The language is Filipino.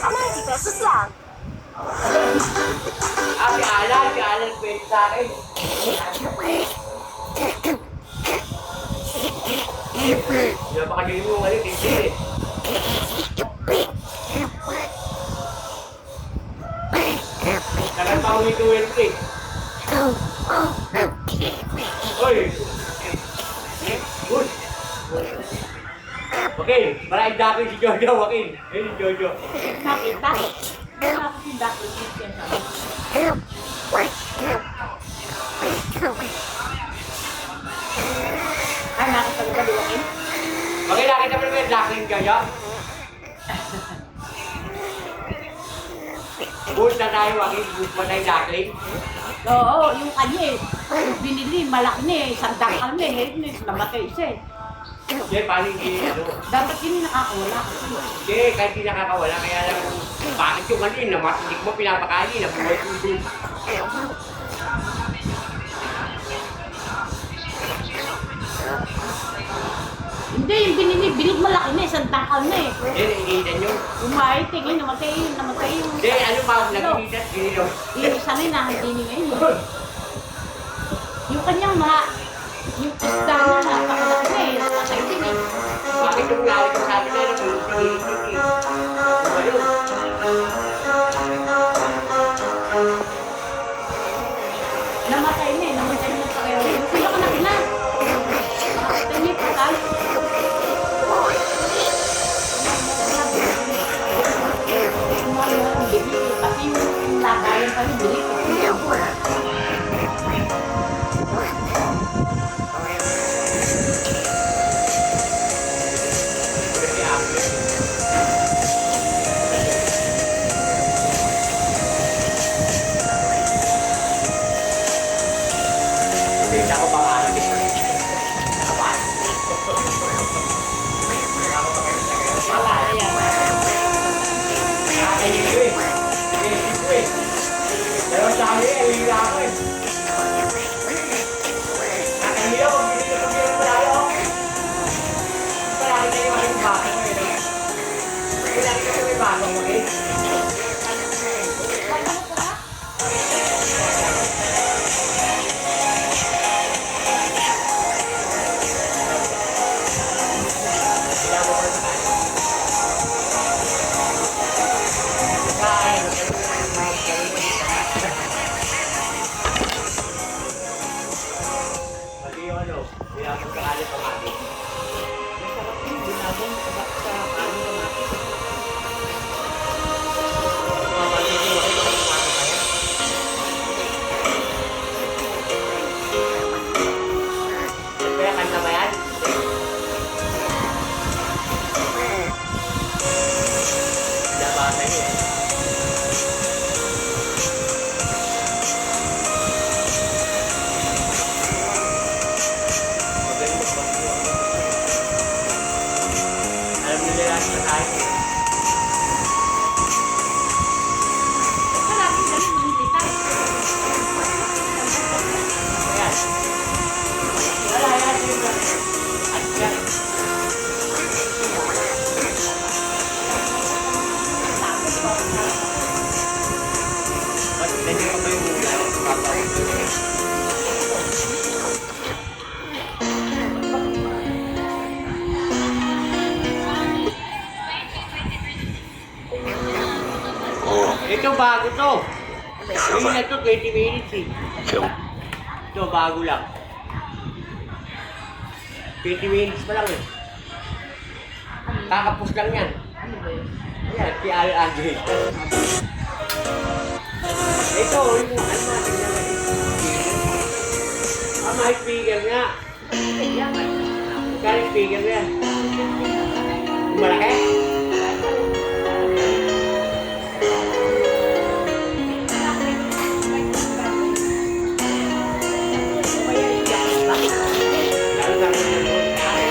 90 pesos lang. Si Alan pwede sa akin. Napakagaling mo ngayon, hindi eh. Tagal pa ako nito Wednesday. Hoy! Uy! Okay, maraming daki si Jojo, Joaquin. Ayun si Jojo. Bakit? Bakit? Bakit yung bakit yung sinasabi? Ay, nakasalaga duwakin? Okay, nakita mo naman yung daki ni Jojo. Boost na tayo, Joaquin. Boost pa tayo daki. Oo, yung kanya eh. Yung binili, malaki na eh. Sandang kami eh. Namatay siya eh. Hindi, paano hindi, ano? Dapat yun yung nakakawala. Hindi, kahit hindi nakakawala, kaya lang, bakit yung ano yun, hindi ko pinapakain, nabuhay ko dun. Hindi, yung binili malaki na eh. Sandang kami eh. Hindi, nakikita nyo. Umay, tingin, namatay yung... Hindi, ano ba, nagkikita, ginilo. Yung isa na yun, nakandini ngayon eh. Yung kanyang yung isda na napakalaki na eh. Namatay din eh. Bakit yung lawit yung sabi na yun, nagkikita eh. Ano ba yun? Namatay na eh. Namatay na pareho. Yung sila ka na pina. Namatay niya pa tayo. Pati yung lagayan pa rin, bili ko. Kita ko pangalan eh. Wala na yan. Nakakainin ko eh. Nakakainin ko eh. Dalawang sabi eh, hihila ako eh. Nakakainin ako, hindi ko pag-iwan malayo. Palagi tayo yung baka ko eh. Palagi tayo may baka ko eh. Mali yung ano, hindi ako kakalit ang akin. Masarap yung ginagong tabak sa kanin kamatis. Mga mali yung ano, kumain kaya. Kaya kanta ba yan? Nabasa niyo eh. Magaling magpapagawa. Alam nila lahat na tayo. Basta lagi kami manghihintay. Ayan. Wala yan. At yan. Tapos po. Ba't nandiyo pa ba yung mula? Ito bago to. Yung na to 20 minutes eh. Ito bago lang. 20 minutes pa lang eh. Kakapos lang yan. Ano ba yun? Ayan, si Andre. Ito, yung ano natin na may speaker nga. Kaya nga. Magkano speaker na yan? Malaki?